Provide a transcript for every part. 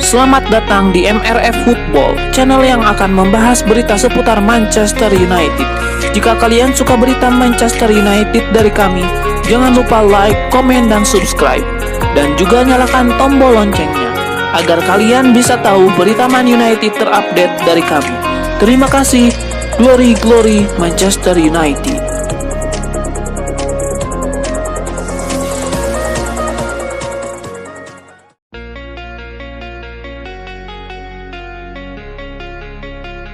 Selamat datang di MRF Football, channel yang akan membahas berita seputar Manchester United. Jika kalian suka berita Manchester United dari kami, jangan lupa like, komen, dan subscribe. Dan juga nyalakan tombol loncengnya, agar kalian bisa tahu berita Man United terupdate dari kami. Terima kasih. Glory, glory Manchester United.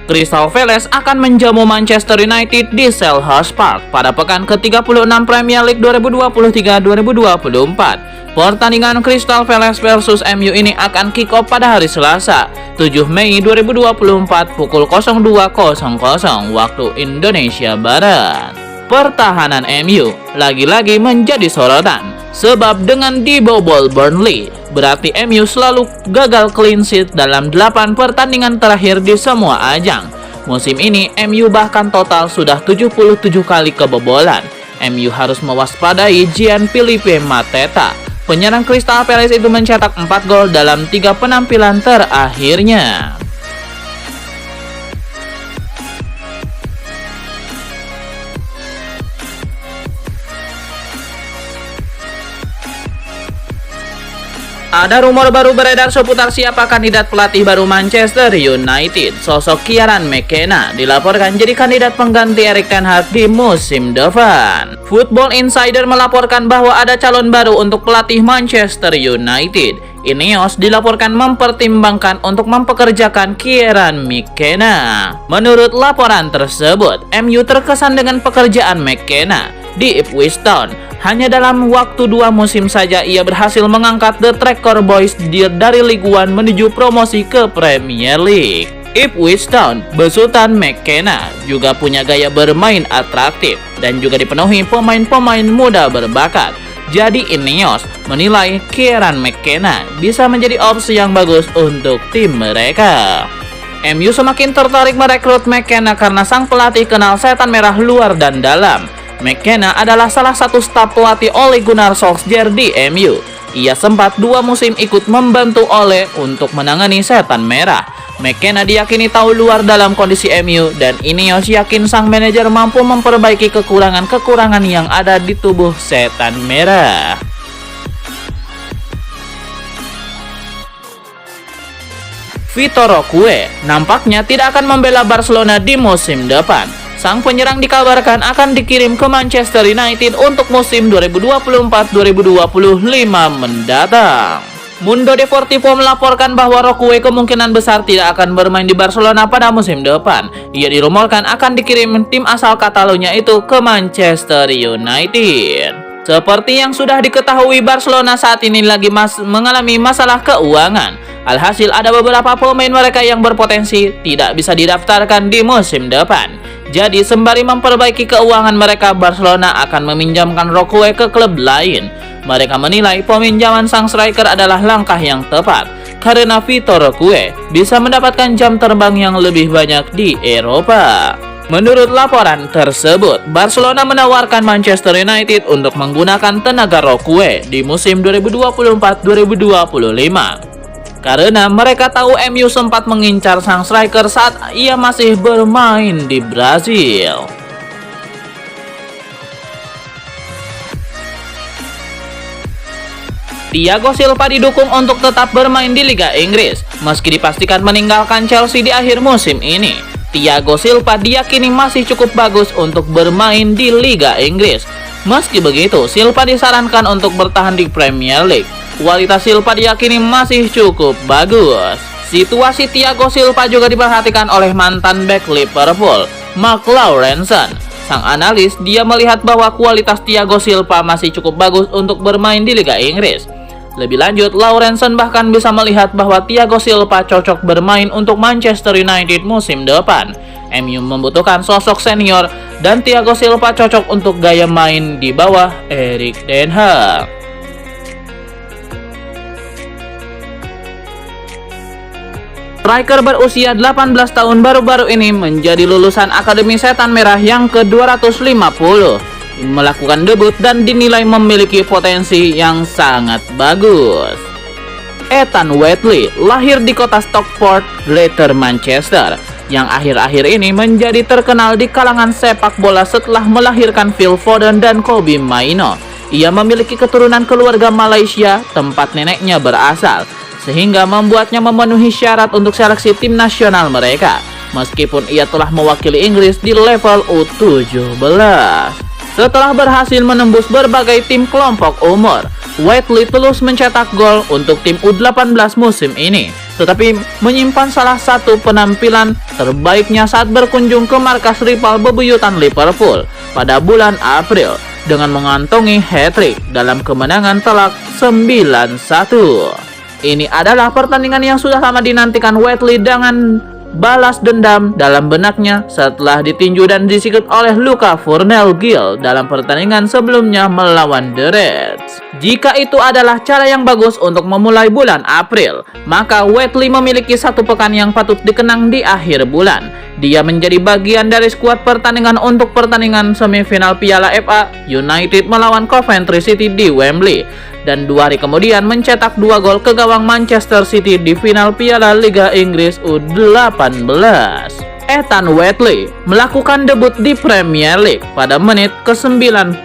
Crystal Palace akan menjamu Manchester United di Selhurst Park pada pekan ke-36 Premier League 2023-2024. Pertandingan Crystal Palace versus MU ini akan kick off pada hari Selasa, 7 Mei 2024 pukul 02.00 waktu Indonesia Barat. Pertahanan MU lagi-lagi menjadi sorotan, sebab dengan dibobol Burnley, berarti MU selalu gagal clean sheet dalam 8 pertandingan terakhir di semua ajang. Musim ini MU bahkan total sudah 77 kali kebobolan. MU harus mewaspadai Gianfilippo Mateta. Penyerang Crystal Palace itu mencetak 4 gol dalam 3 penampilan terakhirnya. Ada rumor baru beredar seputar siapa kandidat pelatih baru Manchester United. Sosok Kieran McKenna dilaporkan jadi kandidat pengganti Erik ten Hag di musim depan. Football Insider melaporkan bahwa ada calon baru untuk pelatih Manchester United. Ineos dilaporkan mempertimbangkan untuk mempekerjakan Kieran McKenna. Menurut laporan tersebut, MU terkesan dengan pekerjaan McKenna di Ipswich Town. Hanya dalam waktu 2 musim saja ia berhasil mengangkat The Tracker Boys dari League One menuju promosi ke Premier League. Ipswich Town besutan McKenna juga punya gaya bermain atraktif dan juga dipenuhi pemain-pemain muda berbakat. Jadi Ineos menilai Kieran McKenna bisa menjadi opsi yang bagus untuk tim mereka. MU semakin tertarik merekrut McKenna karena sang pelatih kenal setan merah luar dan dalam. McKenna adalah salah satu staf pelatih Ole Gunnar Solskjaer di MU. Ia sempat 2 musim ikut membantu Ole untuk menangani setan merah. McKenna diyakini tahu luar dalam kondisi MU dan Ineos yakin sang manajer mampu memperbaiki kekurangan-kekurangan yang ada di tubuh setan merah. Vitor Roque nampaknya tidak akan membela Barcelona di musim depan. Sang penyerang dikabarkan akan dikirim ke Manchester United untuk musim 2024-2025 mendatang. Mundo Deportivo melaporkan bahwa Roque kemungkinan besar tidak akan bermain di Barcelona pada musim depan. Ia dirumorkan akan dikirim tim asal Catalonia itu ke Manchester United. Seperti yang sudah diketahui, Barcelona saat ini lagi mengalami masalah keuangan. Alhasil ada beberapa pemain mereka yang berpotensi tidak bisa didaftarkan di musim depan. Jadi sembari memperbaiki keuangan mereka, Barcelona akan meminjamkan Roque ke klub lain. Mereka menilai peminjaman sang striker adalah langkah yang tepat karena Vitor Roque bisa mendapatkan jam terbang yang lebih banyak di Eropa. Menurut laporan tersebut, Barcelona menawarkan Manchester United untuk menggunakan tenaga Roque di musim 2024-2025. Karena mereka tahu MU sempat mengincar sang striker saat ia masih bermain di Brasil. Thiago Silva didukung untuk tetap bermain di Liga Inggris, meski dipastikan meninggalkan Chelsea di akhir musim ini. Thiago Silva diyakini masih cukup bagus untuk bermain di Liga Inggris. Meski begitu, Silva disarankan untuk bertahan di Premier League. Kualitas Silva diyakini masih cukup bagus. Situasi Thiago Silva juga diperhatikan oleh mantan bek Liverpool, Mark Lawrenson. Sang analis dia melihat bahwa kualitas Thiago Silva masih cukup bagus untuk bermain di Liga Inggris. Lebih lanjut, Lawrenson bahkan bisa melihat bahwa Thiago Silva cocok bermain untuk Manchester United musim depan. MU membutuhkan sosok senior dan Thiago Silva cocok untuk gaya main di bawah Erik ten Hag. Striker berusia 18 tahun baru-baru ini menjadi lulusan Akademi Setan Merah yang ke-250. Melakukan debut dan dinilai memiliki potensi yang sangat bagus. Ethan Whitley lahir di kota Stockport, Greater Manchester, yang akhir-akhir ini menjadi terkenal di kalangan sepak bola setelah melahirkan Phil Foden dan Kobbie Mainoo. Ia memiliki keturunan keluarga Malaysia, tempat neneknya berasal, sehingga membuatnya memenuhi syarat untuk seleksi tim nasional mereka, meskipun ia telah mewakili Inggris di level U17. Setelah berhasil menembus berbagai tim kelompok umur, Whitley terus mencetak gol untuk tim U18 musim ini, tetapi menyimpan salah satu penampilan terbaiknya saat berkunjung ke markas rival bebuyutan Liverpool pada bulan April dengan mengantongi hat-trick dalam kemenangan telak 9-1. Ini adalah pertandingan yang sudah lama dinantikan Whitley dengan balas dendam dalam benaknya setelah ditinju dan disikut oleh Luca Furnell-Gill dalam pertandingan sebelumnya melawan The Reds. Jika itu adalah cara yang bagus untuk memulai bulan April, maka Whitley memiliki satu pekan yang patut dikenang di akhir bulan. Dia menjadi bagian dari skuad pertandingan untuk pertandingan semifinal Piala FA United melawan Coventry City di Wembley, dan 2 hari kemudian mencetak 2 gol ke gawang Manchester City di final Piala Liga Inggris U18. Ethan Whitley melakukan debut di Premier League pada menit ke-91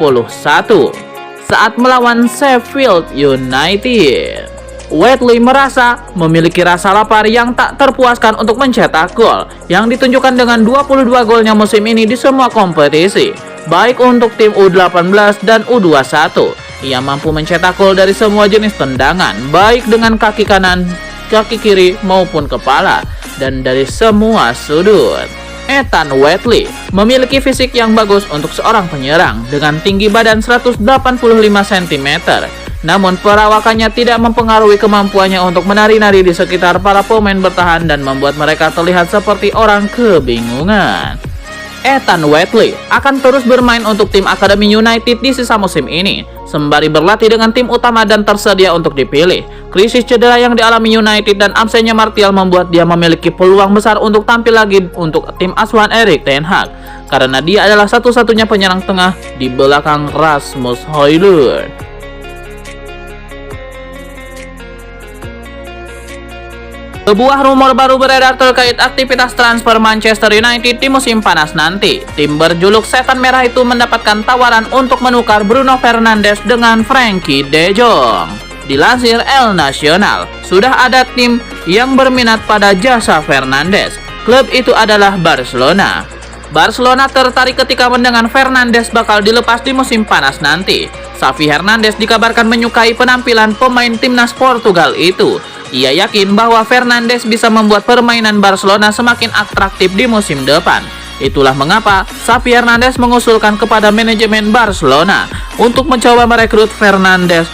saat melawan Sheffield United. Whitley merasa memiliki rasa lapar yang tak terpuaskan untuk mencetak gol, yang ditunjukkan dengan 22 golnya musim ini di semua kompetisi, baik untuk tim U18 dan U21. Ia mampu mencetak gol dari semua jenis tendangan, baik dengan kaki kanan, kaki kiri maupun kepala, dan dari semua sudut. Ethan Whitley memiliki fisik yang bagus untuk seorang penyerang dengan tinggi badan 185 cm. Namun perawakannya tidak mempengaruhi kemampuannya untuk menari-nari di sekitar para pemain bertahan dan membuat mereka terlihat seperti orang kebingungan. Ethan Whitley akan terus bermain untuk tim Akademi United di sisa musim ini, sembari berlatih dengan tim utama dan tersedia untuk dipilih. Krisis cedera yang dialami United dan absennya Martial membuat dia memiliki peluang besar untuk tampil lagi untuk tim asuhan Erik ten Hag, karena dia adalah satu-satunya penyerang tengah di belakang Rasmus Højlund. Sebuah rumor baru beredar terkait aktivitas transfer Manchester United di musim panas nanti. Tim berjuluk Setan Merah itu mendapatkan tawaran untuk menukar Bruno Fernandes dengan Frenkie de Jong. Dilansir El Nacional, sudah ada tim yang berminat pada jasa Fernandes. Klub itu adalah Barcelona. Barcelona tertarik ketika mendengar Fernandes bakal dilepas di musim panas nanti. Xavi Hernandez dikabarkan menyukai penampilan pemain timnas Portugal itu. Ia yakin bahwa Fernandes bisa membuat permainan Barcelona semakin atraktif di musim depan. Itulah mengapa Xavi Hernandez mengusulkan kepada manajemen Barcelona untuk mencoba merekrut Fernandes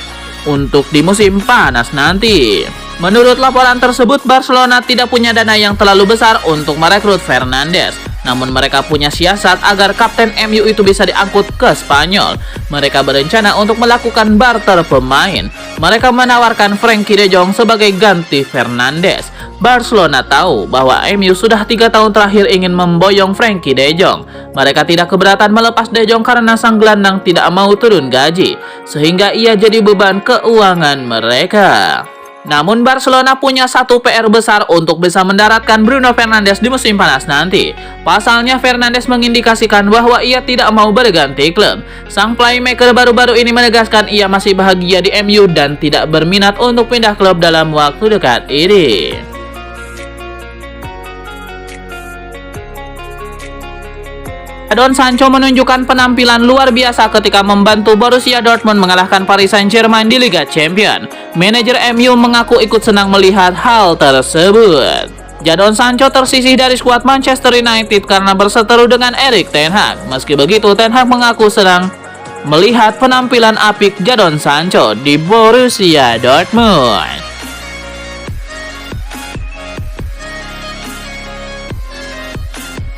untuk di musim panas nanti. Menurut laporan tersebut, Barcelona tidak punya dana yang terlalu besar untuk merekrut Fernandes. Namun mereka punya siasat agar kapten MU itu bisa diangkut ke Spanyol. Mereka berencana untuk melakukan barter pemain. Mereka menawarkan Frenkie de Jong sebagai ganti Fernandes. Barcelona tahu bahwa MU sudah 3 tahun terakhir ingin memboyong Frenkie de Jong. Mereka tidak keberatan melepas de Jong karena sang gelandang tidak mau turun gaji, sehingga ia jadi beban keuangan mereka. Namun Barcelona punya satu PR besar untuk bisa mendaratkan Bruno Fernandes di musim panas nanti. Pasalnya Fernandes mengindikasikan bahwa ia tidak mau berganti klub. Sang playmaker baru-baru ini menegaskan ia masih bahagia di MU dan tidak berminat untuk pindah klub dalam waktu dekat ini. Jadon Sancho menunjukkan penampilan luar biasa ketika membantu Borussia Dortmund mengalahkan Paris Saint-Germain di Liga Champions. Manajer MU mengaku ikut senang melihat hal tersebut. Jadon Sancho tersisih dari skuad Manchester United karena berseteru dengan Erik ten Hag. Meski begitu, ten Hag mengaku senang melihat penampilan apik Jadon Sancho di Borussia Dortmund.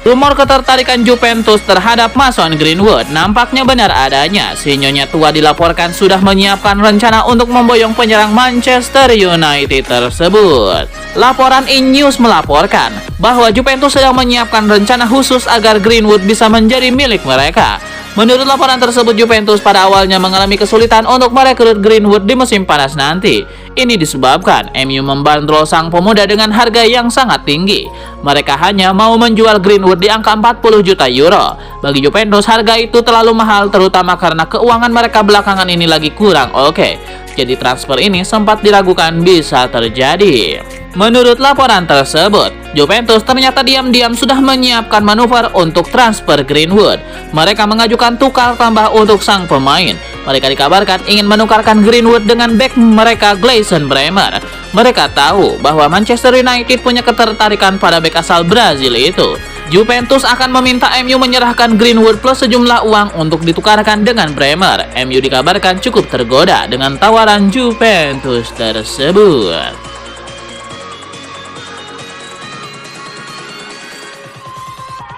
Rumor ketertarikan Juventus terhadap Mason Greenwood nampaknya benar adanya. Si nyonya tua dilaporkan sudah menyiapkan rencana untuk memboyong penyerang Manchester United tersebut. Laporan E-News melaporkan bahwa Juventus sedang menyiapkan rencana khusus agar Greenwood bisa menjadi milik mereka. Menurut laporan tersebut, Juventus pada awalnya mengalami kesulitan untuk merekrut Greenwood di musim panas nanti. Ini disebabkan MU membandrol sang pemuda dengan harga yang sangat tinggi. Mereka hanya mau menjual Greenwood di angka 40 juta euro. Bagi Juventus, harga itu terlalu mahal, terutama karena keuangan mereka belakangan ini lagi kurang oke. Jadi transfer ini sempat diragukan bisa terjadi. Menurut laporan tersebut, Juventus ternyata diam-diam sudah menyiapkan manuver untuk transfer Greenwood. Mereka mengajukan tukar tambah untuk sang pemain. Mereka dikabarkan ingin menukarkan Greenwood dengan bek mereka Gleison Bremer. Mereka tahu bahwa Manchester United punya ketertarikan pada bek asal Brazil itu. Juventus akan meminta MU menyerahkan Greenwood plus sejumlah uang untuk ditukarkan dengan Bremer. MU dikabarkan cukup tergoda dengan tawaran Juventus tersebut.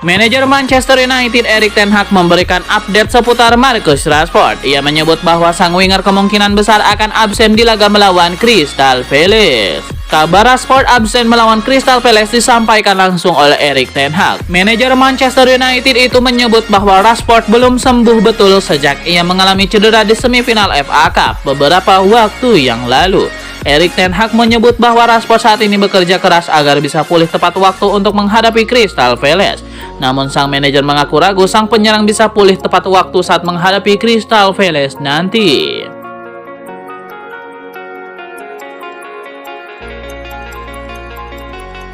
Manajer Manchester United Erik ten Hag memberikan update seputar Marcus Rashford. Ia menyebut bahwa sang winger kemungkinan besar akan absen di laga melawan Crystal Palace. Kabar Rashford absen melawan Crystal Palace disampaikan langsung oleh Erik ten Hag. Manajer Manchester United itu menyebut bahwa Rashford belum sembuh betul sejak ia mengalami cedera di semifinal FA Cup beberapa waktu yang lalu. Erik ten Hag menyebut bahwa Rashford saat ini bekerja keras agar bisa pulih tepat waktu untuk menghadapi Crystal Palace. Namun sang manajer mengaku ragu sang penyerang bisa pulih tepat waktu saat menghadapi Crystal Palace nanti.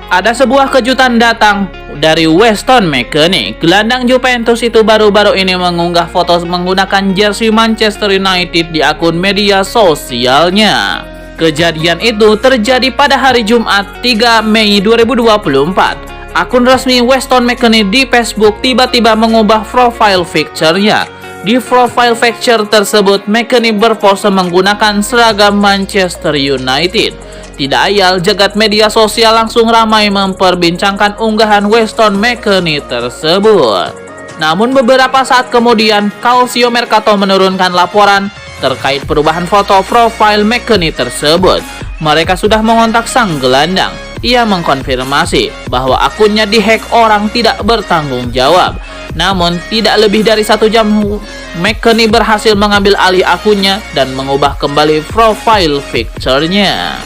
Ada sebuah kejutan datang dari Weston McKennie. Gelandang Juventus itu baru-baru ini mengunggah foto menggunakan jersey Manchester United di akun media sosialnya. Kejadian itu terjadi pada hari Jumat 3 Mei 2024. Akun resmi Weston McKennie di Facebook tiba-tiba mengubah profile picture-nya. Di profile picture tersebut, McKennie berpose menggunakan seragam Manchester United. Tidak ayal, jagat media sosial langsung ramai memperbincangkan unggahan Weston McKennie tersebut. Namun beberapa saat kemudian, Calcio Mercato menurunkan laporan terkait perubahan foto profile McKennie tersebut. Mereka sudah mengontak sang gelandang. Ia mengkonfirmasi bahwa akunnya dihack orang tidak bertanggung jawab. Namun tidak lebih dari 1 jam, McKennie berhasil mengambil alih akunnya dan mengubah kembali profile picture-nya.